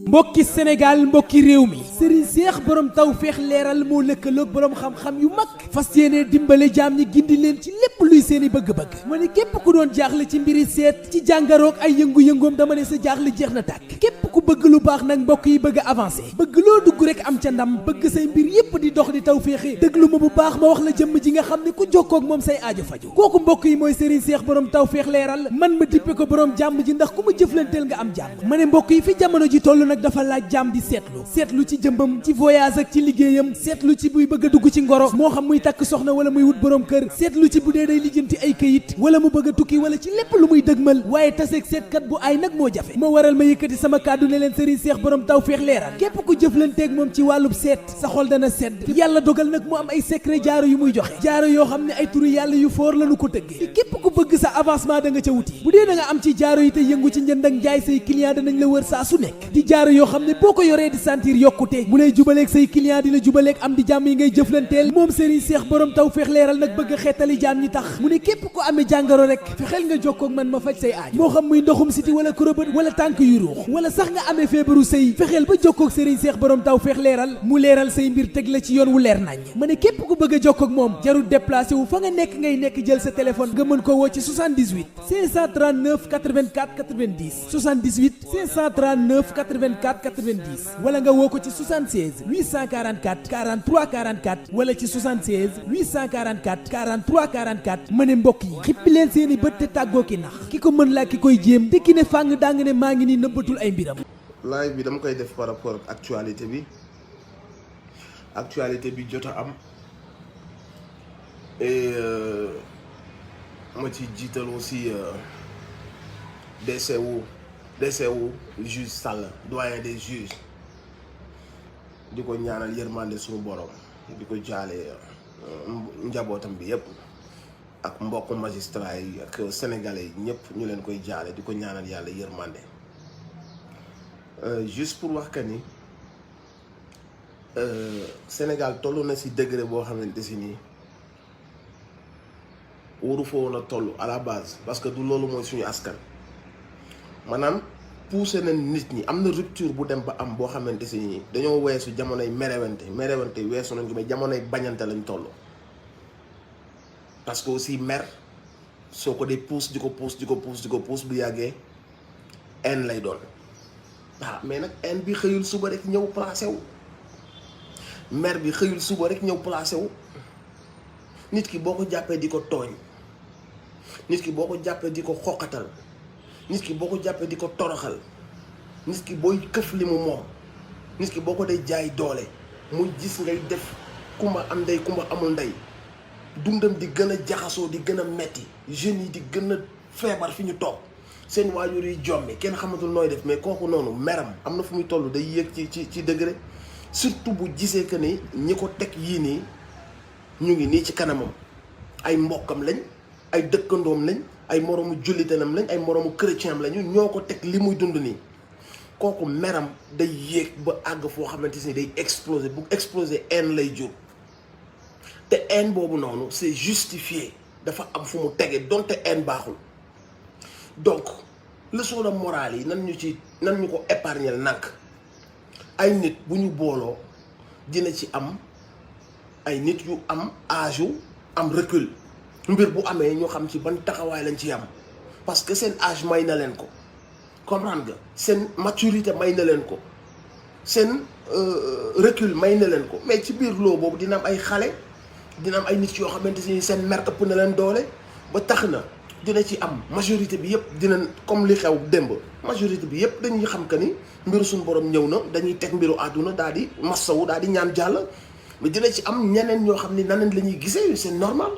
mbokki Sénégal mbokki réew mi Serigne Cheikh borom tawfeex leeral moo lëkkaloog borom xam-xam yu mag fas yéene dimbale jaam ñi gindi leen ci lépp luy seeni bëgg-bëgg ma ne képp ku doon jaaxle ci mbiri seet ci jàngaroog ay yëngu-yëngoom dama ne sa jaaxle jeex na tàkk képp ku bëgg lu baax nag mbokk yi bëgg a avancé bëgg loo dugg rek am ca ndam bëgg say mbir yépp di dox di tawféexe déglu ma bu baax ma wax la jëmm ji nga xam ne ku jokkoo ak moom say aajo faju kooku mbokk yi mooy Serigne Cheikh borom tawfeex leeral man ma dippe ko borom jàmm ji ndax ku ma jëflanteel nga am jàmm ma ne mbokk yi fi jamono ji toll nag dafa laaj jàmm di seetlu ci jëmbam ci voyage ak ci liggéeyam seetlu ci buy bëgg a dugg ci ngoro moo xam muy takk soxna wala muy wut borom kër seetlu ci bu dee day lijjanti ay këyit wala mu bëgg a tukki wala ci lépp lu muy dëgmal waaye taseeg seetkat bu ay nag moo jafe moo waral ma yëkkati sama kàddu ne leen Serigne Cheikh borom tawfeex leeral képp ku jëflanteeg moom ci wàllub seet sa xol dana sedd yàlla dogal nag mu am ay secret jaaro yu muy joxe jaaro yoo xam ne ay turu yàlla yu foor lañu ko tëggee te képp ku bëgg sa avancement da nga ca wuti bu dee da nga am ci jaaro yi te yëngu ci njënd ak njaay say client danañ la wër saa su nekk di jaaro yoo xam ne boo ko yoree di sentir yokkute mu lay jubaleeg say client di la jubaleeg am di jàmm yi ngay jëflanteel moom Serigne Cheikh borom tawfeex leeral nag bëgg a xeetali jaam ñi tax mu ne képp ko amee jàngoro rek fexeel nga jokkoo ak man ma faj say aaj moo xam muy ndoxum siti wala kurobët wala tànk yu ruux wala sax nga amee feebaru sëy fexeel ba jokkoo ak Serigne Cheikh borom tawfeex leeral mu leeral say mbir teg la ci yoon wu leer nañ ma ne képp ku bëgg a jokkoo ak moom jarul déplacé wu fa nga nekk ngay nekk jël sa téléphone nga mën ko woo ci 78 539 84 90 78 539 84 90 wala nga woo ko ci 76 844 43 44 wala ci 76 844 43 44 ma ne mbokk yi xippi leen seeni bët te tàggoo ki nax ki ko mën laa ki koy jéem te ki ne fàng daa nga ne maa ngi nii nëbbatul ay mbiram. live bi dama koy def par rapport ak actualité bi jot a am et ma ci jiital aussi décès wu juge Sall doyen des juges di ko ñaanal yërmande suñu borom di ko jaale njabootam bi yépp ak mbokku magistrat yi ak sénégalais yi ñëpp ñu leen koy jaale di ko ñaanal yàlla yërmande juste pour wax que ni Sénégal toll na ci degré boo xamante si nii waru fa woon a toll à la base parce que du loolu mooy suñu askan maanaam poussé na nit ñi am na rupture bu dem ba am boo xamante si nii dañoo weesu jamonoy merewante weesu nañ ko mais jamonoy bañante lañ toll parce que aussi mer soo ko dee pousse di ko pousse bu yàggee haine lay doon waaw mais nag haine bi xëyul suba rek ñëw placé wu mer bi xëyul suba rek ñëw placé wu nit ki boo ko jàppee di ko tooñ nit ki boo ko jàppee di ko xoqatal nit ki boo ko jàppee di ko toroxal nit ki booy këf li mu moom nit ki boo ko dee jaay doole muy gis ngay def kumba am ndey kumba amul ndey dundam di gën a jaxasoo di gën a metti jeunes yi di gën a feebar fi ñu toog seen waajur yi jommi kenn xamatul nooy def mais kooku noonu meram am na fu muy toll day yéeg ci degré surtout bu gisee que ni ñi ko teg yii nii ñu ngi nii ci kanamam ay mbokkam lañ ay dëkkandoom lañ ay moroomu jullitanam lañ ay moroomu chrétien am lañu ñoo ko teg li muy dund nii kooku meram day yéeg ba àgg foo xamante ni day exploser bu exploser haine lay jur te haine boobu noonu c'est justifié dafa am fu mu tege donte haine baaxul donc leçon de morale yi nan ñu ko épargner nànk ay nit bu ñu booloo dina ci am ay nit yu am âge yu am recul mbir bu amee ñu xam ci ban taxawaay lañ ci am parce que seen âge may na leen ko comprendre nga seen maturité may na leen ko seen recul may na leen ko mais ci biir loo boobu dina am ay xale dina am ay nit yoo xamante ni seen mer ëpp na leen doole ba tax na dina ci am majorité bi yëpp dina comme li xew démb majorité bi yëpp dañuy xam que ni mbiru suñu borom ñëw na dañuy teg mbiru àdduna daal di massawu daal di ñaan jàll mais dina ci am ñeneen ñoo xam ni naneen la ñuy gisee c'est normal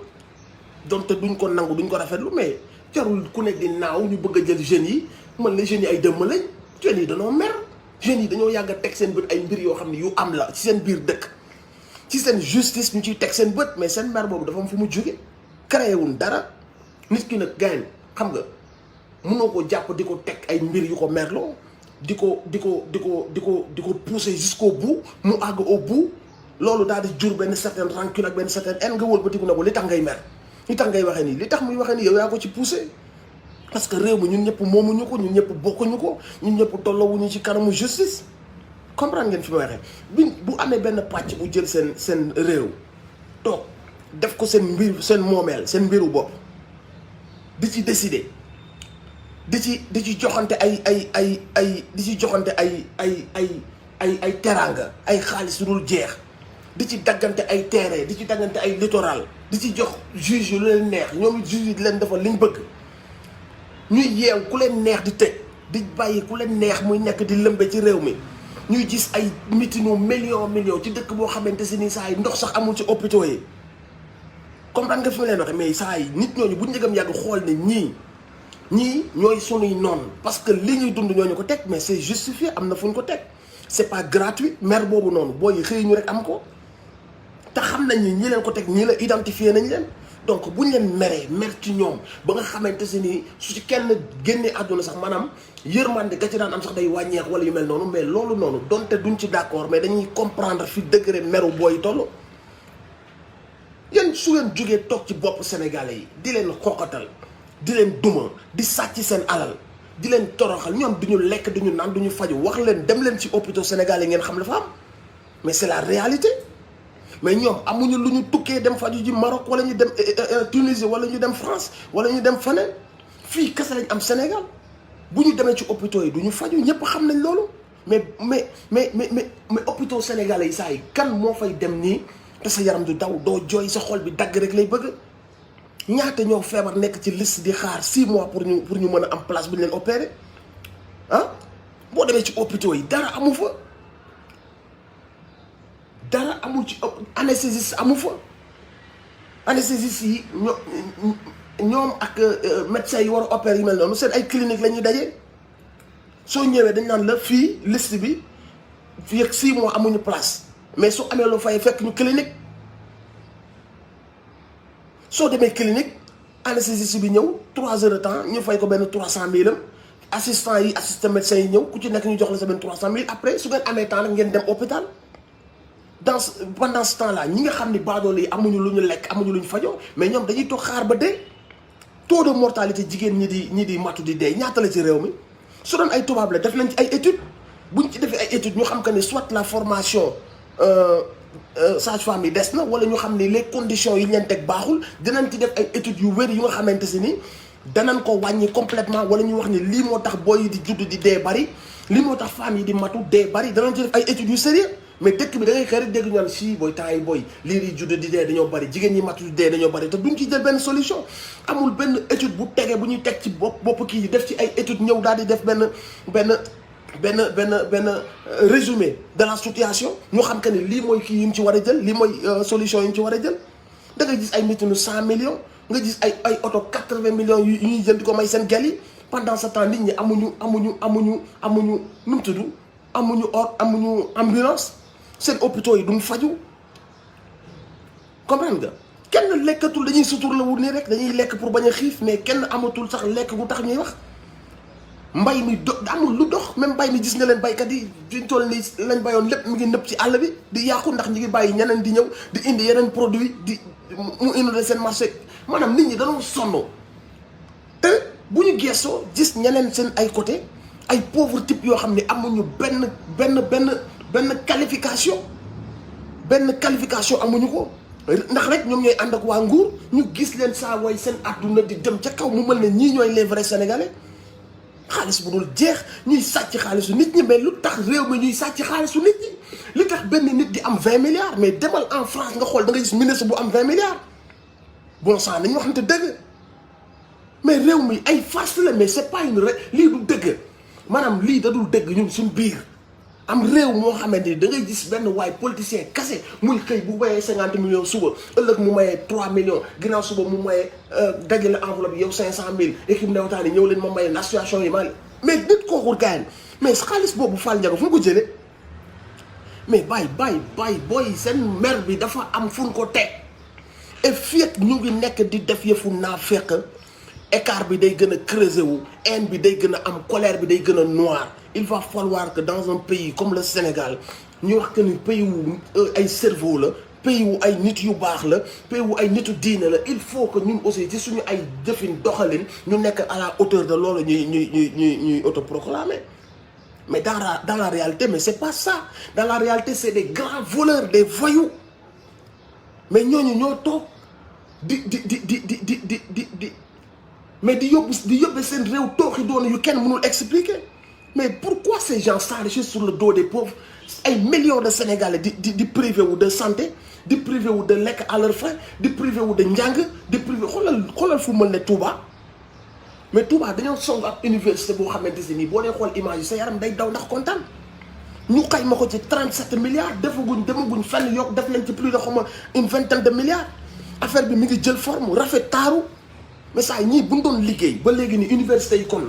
donte duñ ko nangu duñ ko rafetlu mais jarul ku nekk di naaw ñu bëgg a jël jeunes yi man la jeunes yi ay dëmm lañ jeunes yi dañoo mer jeunes yi dañoo yàgg a teg seen bët ay mbir yoo xam ne yu am la ci seen biir dëkk ci seen justice ñu ciy teg seen bët mais seen mer boobu dafa am fu mu jóge créé wuñ dara nit ki nag gaañ xam nga mënoo ko jàpp di ko teg ay mbir yu ko merloo di ko pousser jusqu'au bout mu àgg au bout loolu daal di jur benn certaine rancune ak benn certaine haine nga wëlbatiku na ko li tax ngay mer li tax ngay waxee nii li tax muy waxee nii yow yaa ko ci pousser parce que réew mi ñun ñëpp moomuñu ko ñun ñëpp bokkuñu ko ñun ñëpp tolloowuñu ci kanamu justice comprendre ngeen fi ma waxee bu amee benn pàcc bu jël seen réew toog def ko seen mbir seen moomeel seen mbiru bopp di ci décider di ci joxante di ci joxante ay teraanga ay xaalis yu dul jeex di ci daggante ay terrain di ci daggante ay littoral di ci jox juge yu leen neex ñoom juge yi di leen defal liñ bëgg ñuy yeew ku leen neex di tëj di bàyyi ku leen neex muy nekk di lëmbe ci réew mi ñuy gis ay mitinu million ci dëkk boo xamante si ni saa yi ndox sax amul ci hôpitaux yi comprendre nga fi ma leen waxe mais saa yi nit ñooñu bu njëgam yàgg xool ne ñii ñooy sunuy noonu parce que li ñuy dund ñooñu ko teg mais c'est justifié am na fu ñu ko teg c'est pas gratuit mer boobu noonu booy xëy ñu rek am ko te xam nañ ni ñi leen ko teg ñi la identifié nañ leen donc buñ leen meree mer ci ñoom ba nga xamante si ni su ci kenn génnee àdduna sax maanaam yërmande ga ci daan am sax day wàññeex wala yu mel noonu mais loolu noonu donte duñ ci d'accord mais dañuy comprendre fi degré meru booy toll yéen su ngeen jógee toog ci bopp sénégalais yi di leen xoqatal di leen duma di sàcc seen alal di leen toroxal ñoom duñu lekk duñu naan duñu faju wax leen dem leen ci hôpitaux sénégalais ngeen xam la fa am mais c'est la réalité mais ñoom amuñu lu ñu tukkee dem faju ji Maroc wala ñu dem Tunisie wala ñu dem France wala ñu dem feneen fii kese lañ am Sénégal bu ñu demee ci hôpitaux yi du ñu faju ñëpp xam nañ loolu mais hôpitaux sénégalais yi saa yi kan moo fay dem nii te sa yaram du daw doo jooy sa xol bi dagg rek lay bëgg ñaata ñoo feebar nekk ci liste di xaar 6 mois pour ñu mën a am place bu ñu leen opérer ah boo demee ci hôpitaux yi dara amu fa dara amul ci anesthésiste amu fa anesthésiste yi ñoom ak médecins yi war a opérer yu mel noonu seen ay clinique la ñuy daje soo ñëwee dañ naan la fii liste bi fii ak 6 mois amuñu place mais su amee loo fay fekk ñu clinique soo demee clinique anesthésiste bi ñëw 3 heures de temps ñu fay ko benn 300 000 assistant yi assistant médecin yi ñëw ku ci nekk ñu jox la sa benn 300 000 après su ngeen amee temps nag ngeen dem hôpital pendant ce temps là ñi nga xam ni baadoolo yi amuñu lu ñu lekk amuñu lu ñu fajoo mais ñoom dañuy toog xaar ba dee taux de mortalité jigéen ñi di matu di dee ñaata la ci réew mi su doon ay tubaab la def nañ ci ay études buñ ci defee ay études ñu xam que ni soit la formation sage-femme yi des na wala ñu xam ni les conditions yi ñu leen teg baaxul dinañ ci def ay études yu wér yu nga xamante si ni danañ ko wàññi complètement wala ñu wax ni lii moo tax booy yi di judd di dee bari lii moo tax femmes yi di matu dee bari danañ ci def ay études yu sérieux mais dëkk bi da ngay xëy rek dégg ñu naan si booy temps yi booy lii di judd di dee dañoo bari jigéen ñi matu di dee dañoo bari te duñ ci jël benn solution amul benn étude bu tegee bu ñuy teg ci bopp kii yi def ci ay études ñëw daal di def benn résumé de la situation ñu xam que ni lii mooy kii yi ñu ci war a jël lii mooy solution yi ñu ci war a jël da ngay gis ay mitinu 100 millions nga gis ay oto 80 millions yu ñuy jël di ko may seen gel yi pendant ce temps nit ñi amuñu nu mu tudd amuñu ambulance seen hôpitaux yi duñ faju comprendre nga kenn lekkatul dañuy sutur la wut nii rek dañuy lekk pour bañ a xiif mais kenn amatul sax lekk gu tax ñuy wax mbay mi amul lu dox même mbay mi gis nga leen baykat yi duñ toll nii lañ bayoon lépp mi ngi nëpp ci àll bi di yàqu ndax ñi ngi bàyyi ñeneen di ñëw di indi yeneen produit di mu inondé seen marché maanaam nit ñi dañoo sonn te bu ñu geesoo gis ñeneen seen ay côté ay pauvre type yoo xam ne amuñu benn qualification amuñu ko ndax rek ñoom ñooy ànd ak waa nguur ñu gis leen saa way seen àdduna di dem ca kaw mu mel ne ñii ñooy les vrais sénégalais xaalis bu dul jeex ñuy sàcc xaalisu nit ñi mais lu tax réew mi ñuy sàcc xaalisu nit ñi li tax benn nit di am 20 milliards mais demal en France nga xool da nga gis ministre bu am 20 milliards bon sang nañu waxante dëgg mais réew mi ay farce la mais c'est pas une lii du dëgg maanaam lii da dul dëgg ñun suñu biir am réew moo xamante ni da ngay gis benn waay politicien kase muy xëy bu mayee 50 millions suba ëllëg mu mayee 3 millions ginnaaw suba mu mayee dajale enveloppe yow 500000 équipe ndewataan yi ñëw leen ma mayee association yi mais nit kooku gaañ mais xaalis boobu Fall Ndiaga fu mu ko jëlee mais bàyyi booy seen mer bi dafa am fu ñu ko teg et fii ak ñu ngi nekk di def yëfu naa fekk écart bi day gën a creuser wu haine bi day gën a am colère bi day gën a noir il va falloir que dans un pays comme le Sénégal ñu wax que ni pays wu ay cerveau la pays wu ay nit yu baax la pays wu ay nitu diine la il faut que ñun aussi ci suñu ay jëfin doxalin ñu nekk à la hauteur de loolu ñuy autoproclamer mais dans la réalité mais c'est pas ça dans la réalité c'est des grands voleurs des voyous mais ñooñu ñoo toog di mais di yóbbe seen réew tooxi doon yu kenn mënul expliquer mais pourquoi ces gens s'enrichissent sur le dos des pauvres ay millions de Sénégalais di privé wu de santé di privé wu de lekk à leur faim di privé wu de njàng di privé xoolal fu mel ne Touba mais Touba dañoo song ak université boo xamante si nii boo dee xool image yi sa yaram day daw ndax kontaan ñu xayma ko ci 37 milliards demaguñ fenn yokk def nañ ci plus de xawma une vingtaine de milliards affaire bi mi ngi jël forme rafet taaru mais saa ñii bu ñu doon liggéey ba léegi ni université yi kon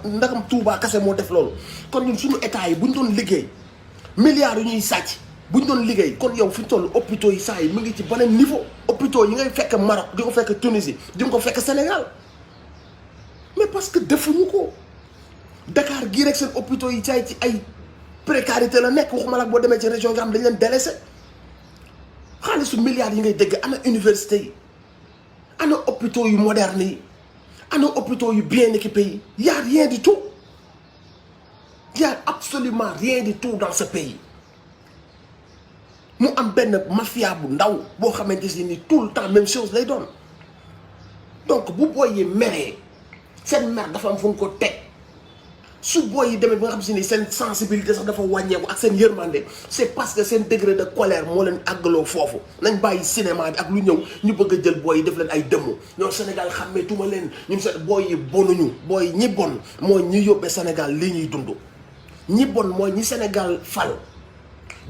ndagam Touba kase moo def loolu kon ñun suñu état yi bu ñu doon liggéey milliards yu ñuy sàcc bu ñu doon liggéey kon yow fi ñu toll hôpitaux yi saa yi mu ngi ci beneen niveau hôpitaux yi ngay fekk Maroc di ko fekk Tunisie di ko fekk Sénégal mais parce que defuñu ko Dakar gii rek seen hôpitaux yi caay ci ay précarité la nekk waxuma la boo demee ci région nga xam dañ leen délaissé xaalisu milliards yi ngay dégg ana université yi ana hôpitaux yu moderne yi ana hôpitaux yu bien équipés yi y a rien du tout y a absolument rien du tout dans ce pays mu am benn mafia bu ndaw boo xamante ni tout le temps même chose lay doon donc bu booyee meree seen mer dafa am fu nga ko teg su booy yi demee ba nga xam si ni seen sensibilité sax dafa wàññeeku ak seen yërmande c'est parce que seen degré de colère moo leen àggaloo foofu nañ bàyyi cinéma bi ak lu ñëw ñu bëgg a jël booy yi def leen ay dëmm ñoom Sénégal xàmmee tuma leen ñun seen booy yi bonuñu booy ñi bon mooy ñi yóbbee Sénégal lii ñuy dund ñi bon mooy ñi Sénégal fal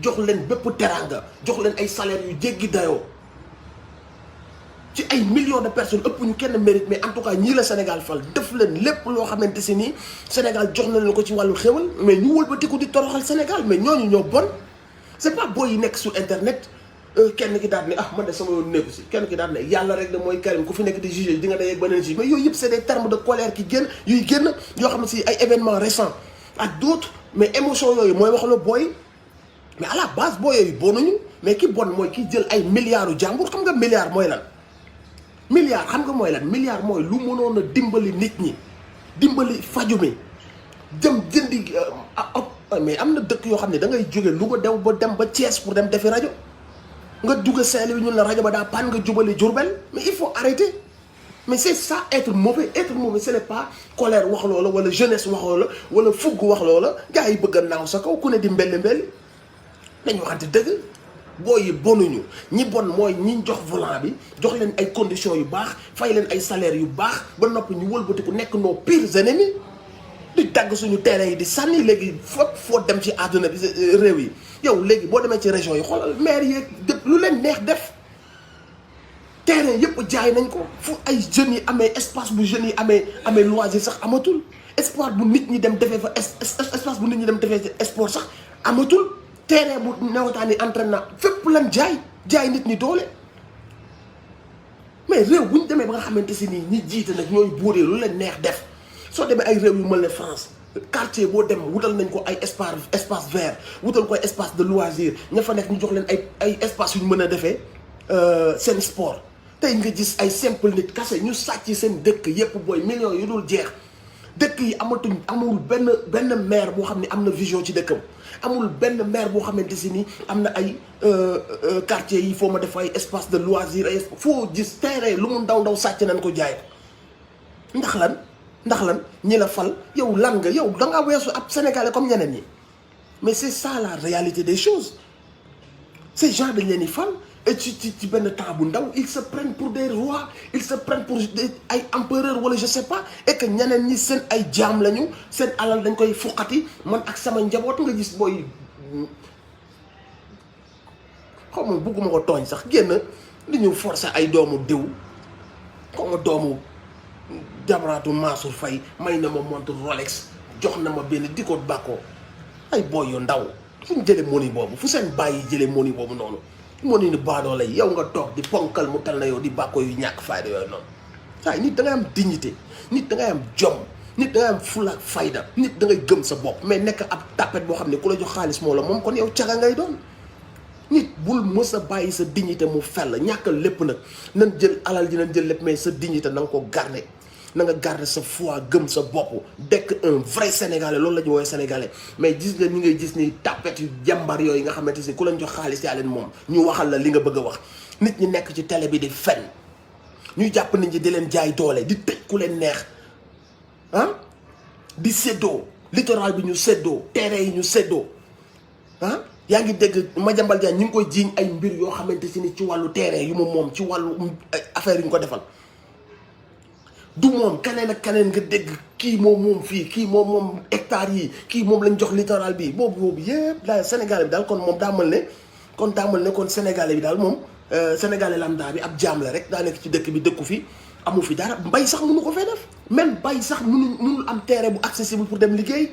jox leen bépp teranga jox leen ay salaire yu jéggi dayoo ci ay millions de personnes ëpp ñu kenn mérite mais en tout cas ñii la Sénégal fal def leen lépp loo xamante si nii Sénégal jox na leen ko ci wàllu xéwal mais ñu wëlbatiku di toroxal Sénégal mais ñooñu ñoo bon c'est pas booy yi nekk sur internet kenn ki daal ne ah man de sama yoon nekku si kenn ki daal ne yàlla rek de mooy Karim ku fi nekk di juger di nga day ak beneen juge mais yooyu yëpp c'est des termes de colère qui génn yuy génn yoo xam ne si ay événements récents ak d'autres mais émotion yooyu mooy wax la booy mais à la base booy yooyu bonuñu mais ki bon mooy ki jël ay milliards u jàmbur xam nga milliard mooy lan milliard xam nga mooy lan milliard mooy lu mënoon a dimbali nit ñi dimbali faju mi dem jëndi mais am na dëkk yoo xam ne da ngay jóge Louga dew ba dem ba Thiès pour dem defi rajo nga jóge Saint-Louis ñun la rajo ba daa pan nga jubali Diourbel mais il faut arrêter mais c'est ça être mauvais ce n'est pas colère wax loola wala jeunesse wax loola wala fugg wax loola gars yi bëgg a naaw sa kaw ku ne di mbelli dañu waxante dëgg booy yi bonuñu ñi bon mooy ñi jox volant bi jox leen ay conditions yu baax fay leen ay salaires yu baax ba noppi ñu wëlbatiku nekk nos pires ennemis di dagg suñu terrain yi di sànni léegi foo dem ci àdduna bi réew yi yow léegi boo demee ci région yi xoolal maire yeeg dëpp lu leen neex def terrain yëpp jaay nañ ko fu ay jeunes yi amee espace bu jeunes yi amee loisir sax amatul espace bu nit ñi dem defee fa espace bu nit ñi dem defee sport sax amatul terrain bu nawetaan yi entraînement fépp lan jaay nit ñi doole mais réew bu ñu demee ba nga xamante si nii ñi jiite nag ñooy buuree lu leen neex def soo demee ay réew yu mel ne France quartier boo dem wutal nañ ko ay espace vert wutal ko ay espace de loisir ña fa nekk ñu jox leen ay espace yu ñu mën a defee seen sport tey nga gis ay simple nit kase ñu sàcc seen dëkk yépp booy millions yu dul jeex dëkk yi amul benn maire boo xam ne am na vision ci dëkkam amul benn maire boo xamante si ni am na ay quartier yi foo ma def ay espace de loisir ay foo gis terrain lu mu ndaw sàcc nañ ko jaay ko ndax lan ñi la fal yow lan nga yow da ngaa weesu ab sénégalais comme ñeneen ñi mais c'est ça la réalité des choses ces gens dañ leen di fal et ci benn temps bu ndaw ils se prennent pour des rois ils se prennent pour ay empereurs wala je sais pas et que ñeneen ñi seen ay jaam lañu seen alal dañ koy fuqati man ak sama njaboot nga gis booy xaw ma bugguma ko tooñ sax génn li ñu forcer ay doomu diw xaw ma doomu Jamratou Mansour Faye may na ma montre Rolex jox na ma benn di ko bàkkoo ay booy yu ndaw fu ñu jëlee money boobu fu seen bàyyi jëlee money boobu noonu money ni baadoo lay yow nga toog di ponkal mu tal na yow di bàkkoo yu ñàkk fayda yooyu noonu waaye nit da ngay am dignité nit da ngay am jom nit da ngay am fulla ak fayda nit da ngay gëm sa bopp mais nekk ab tapet boo xam ne ku la jox xaalis moo la moom kon yow caga ngay doon nit bul mës a bàyyi sa dignité mu fel ñàkkal lépp nag nan jël alal ji nañ jël lépp mais sa dignité na nga ko garder na nga garder sa foi gëm sa bopp dekk un vrai sénégalais loolu la ñu woowee sénégalais mais gis nga ñi ngay gis ni tapet yu jàmbar yooyu nga xamante ni ku leen jox xaalis yaa leen moom ñu waxal la li nga bëgg a wax nit ñi nekk ci télé bi di fen ñuy jàpp nit ñi di leen jaay doole di tëj ku leen neex ah di séddoo littoral bi ñu séddoo terrain yi ñu séddoo ah yaa ngi dégg Madiambal Diagne ñu ngi koy jiiñ ay mbir yoo xamante si ni ci wàllu terrain yu moom ci wàllu affaire yi ñu ko defal du moom keneen ak keneen nga dégg kii moom fii kii moom hectares yi kii moom lañ jox littoral bi boobu yëpp daal Sénégalais bi daal kon moom daa mel ne kon Sénégalais bi daal moom Sénégalais lambda bi ab jaam la rek daa nekk ci dëkk bi dëkku fi amu fi dara mbay sax mënu ko fee def même bay sax mënul am terrain bu accessible pour dem liggéey